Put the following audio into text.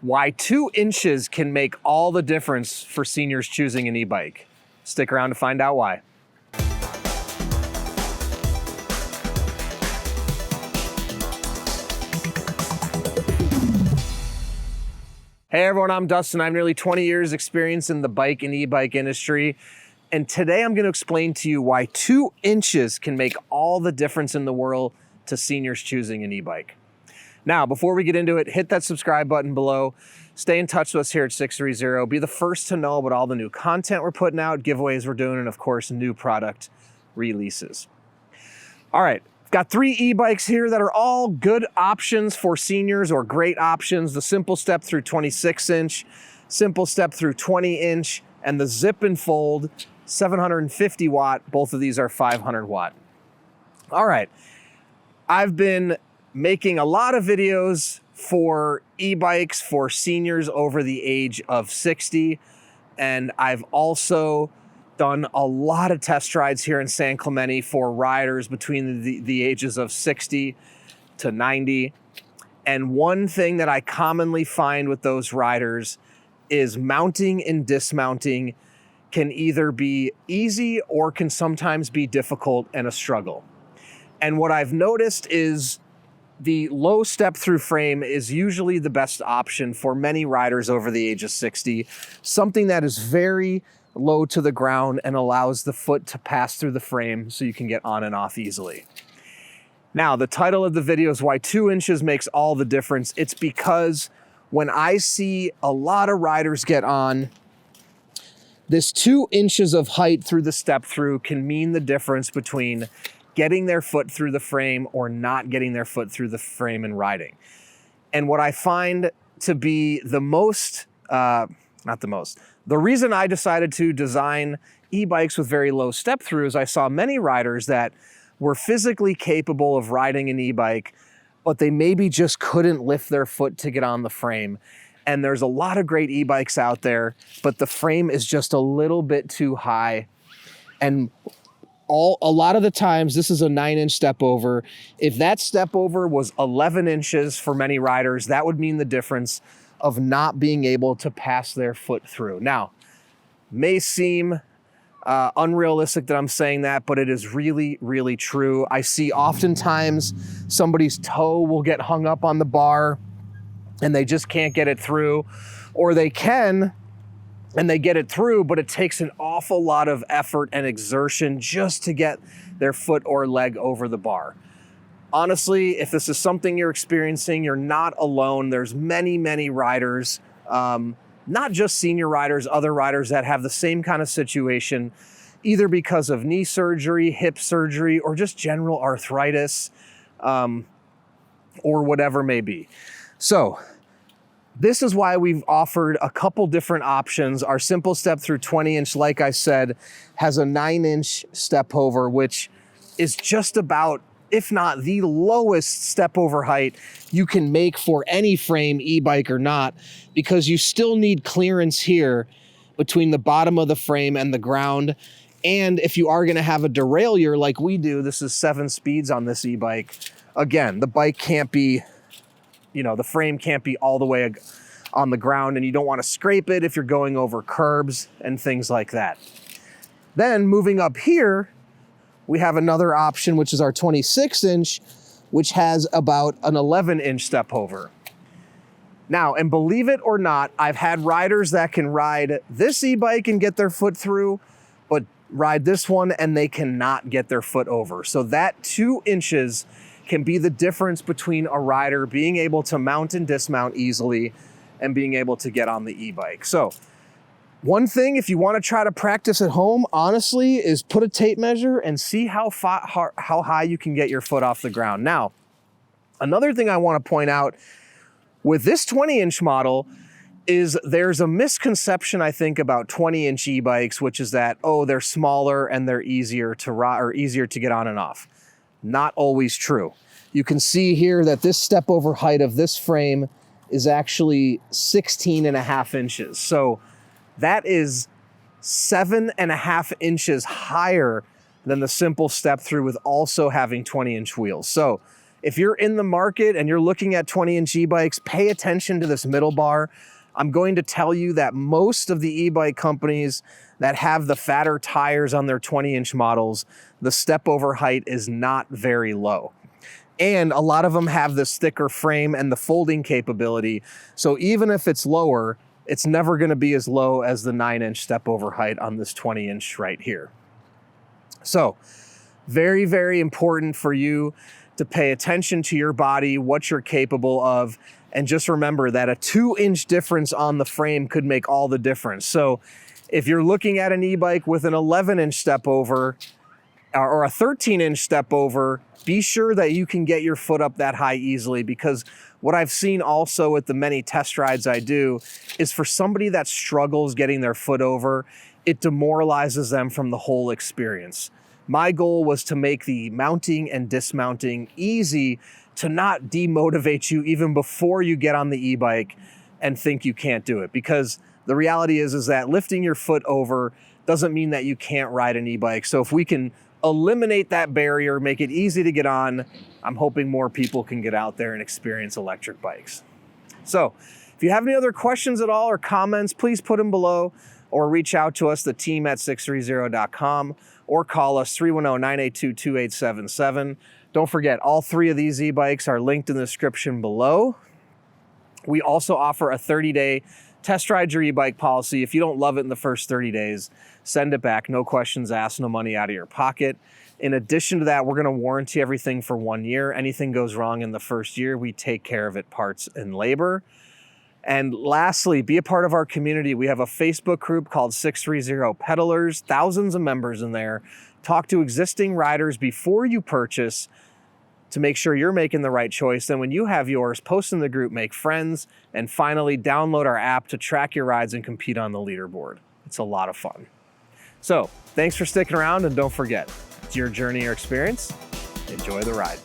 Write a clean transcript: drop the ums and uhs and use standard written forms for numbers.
Why 2 inches can make all the difference for seniors choosing an e-bike. Stick around to find out why. Hey everyone, I'm Dustin. I have nearly 20 years experience in the bike and e-bike industry. And today I'm going to explain to you why 2 inches can make all the difference in the world to seniors choosing an e-bike. Now, before we get into it, hit that subscribe button below. Stay in touch with us here at 630. Be the first to know about all the new content we're putting out, giveaways we're doing, and of course, new product releases. All right. Got 3 e-bikes here that are all good options for seniors or great options. The simple step through 26-inch, simple step through 20-inch, and the zip and fold 750 watt. Both of these are 500 watt. All right. I've been making a lot of videos for e-bikes for seniors over the age of 60. And I've also done a lot of test rides here in San Clemente for riders between the ages of 60 to 90. And one thing that I commonly find with those riders is mounting and dismounting can either be easy or can sometimes be difficult and a struggle. And what I've noticed is the low step through frame is usually the best option for many riders over the age of 60, something that is very low to the ground and allows the foot to pass through the frame so you can get on and off easily. Now, the title of the video is why 2 inches makes all the difference. It's because when I see a lot of riders get on, this 2 inches of height through the step through can mean the difference between getting their foot through the frame or not getting their foot through the frame and riding. And what I find to be the reason I decided to design e-bikes with very low step throughs, I saw many riders that were physically capable of riding an e-bike, but they maybe just couldn't lift their foot to get on the frame. And there's a lot of great e-bikes out there, but the frame is just a little bit too high. And a lot of the times, this is a 9-inch step over. If that step over was 11 inches for many riders, that would mean the difference of not being able to pass their foot through. Now, may seem unrealistic that I'm saying that, but it is really, really true. I see oftentimes somebody's toe will get hung up on the bar and they just can't get it through, or they can and they get it through, but it takes an awful lot of effort and exertion just to get their foot or leg over the bar. Honestly, if this is something you're experiencing, you're not alone. There's many, many riders, not just senior riders, other riders that have the same kind of situation, either because of knee surgery, hip surgery, or just general arthritis, or whatever may be. So this is why we've offered a couple different options. Our simple step through 20-inch, like I said, has a 9-inch step over, which is just about, if not the lowest step over height you can make for any frame, e-bike or not, because you still need clearance here between the bottom of the frame and the ground. And if you are going to have a derailleur like we do, this is 7 speeds on this e-bike. Again, the bike can't be, the frame can't be all the way on the ground, and you don't want to scrape it if you're going over curbs and things like that. Then moving up here, we have another option, which is our 26-inch, which has about an 11-inch step over. Now, and believe it or not, I've had riders that can ride this e-bike and get their foot through, but ride this one and they cannot get their foot over. So that 2 inches can be the difference between a rider being able to mount and dismount easily and being able to get on the e-bike. So one thing, if you want to try to practice at home, honestly, is put a tape measure and see how high you can get your foot off the ground. Now, another thing I want to point out with this 20-inch model is there's a misconception, I think, about 20-inch e-bikes, which is that, oh, they're smaller and they're easier to ride or easier to get on and off. Not always true. You can see here that this step over height of this frame is actually 16.5 inches. So that is 7.5 inches higher than the simple step through with also having 20-inch wheels. So If you're in the market and you're looking at 20-inch e-bikes, pay attention to this middle bar. I'm going to tell you that most of the e-bike companies that have the fatter tires on their 20-inch models, the step over height is not very low. And a lot of them have this thicker frame and the folding capability. So even if it's lower, it's never gonna be as low as the 9-inch step over height on this 20-inch right here. So very, very important for you to pay attention to your body, what you're capable of, and just remember that a 2-inch difference on the frame could make all the difference. So if you're looking at an e-bike with an 11-inch step over or a 13-inch step over, be sure that you can get your foot up that high easily, because what I've seen also with the many test rides I do is for somebody that struggles getting their foot over, it demoralizes them from the whole experience. My goal was to make the mounting and dismounting easy, to not demotivate you even before you get on the e-bike and think you can't do it. Because the reality is that lifting your foot over doesn't mean that you can't ride an e-bike. So if we can eliminate that barrier, make it easy to get on, I'm hoping more people can get out there and experience electric bikes. So if you have any other questions at all or comments, please put them below or reach out to us, the team at sixthreezero.com, or call us 310-982-2877. Don't forget, all 3 of these e-bikes are linked in the description below. We also offer a 30-day test ride your e-bike policy. If you don't love it in the first 30 days, send it back. No questions asked, no money out of your pocket. In addition to that, we're gonna warranty everything for 1 year. Anything goes wrong in the first year, we take care of it, parts and labor. And lastly, be a part of our community. We have a Facebook group called 630 Pedalers, thousands of members in there. Talk to existing riders before you purchase to make sure you're making the right choice. Then when you have yours, post in the group, make friends, and finally download our app to track your rides and compete on the leaderboard. It's a lot of fun. So thanks for sticking around, and don't forget, it's your journey or experience. Enjoy the ride.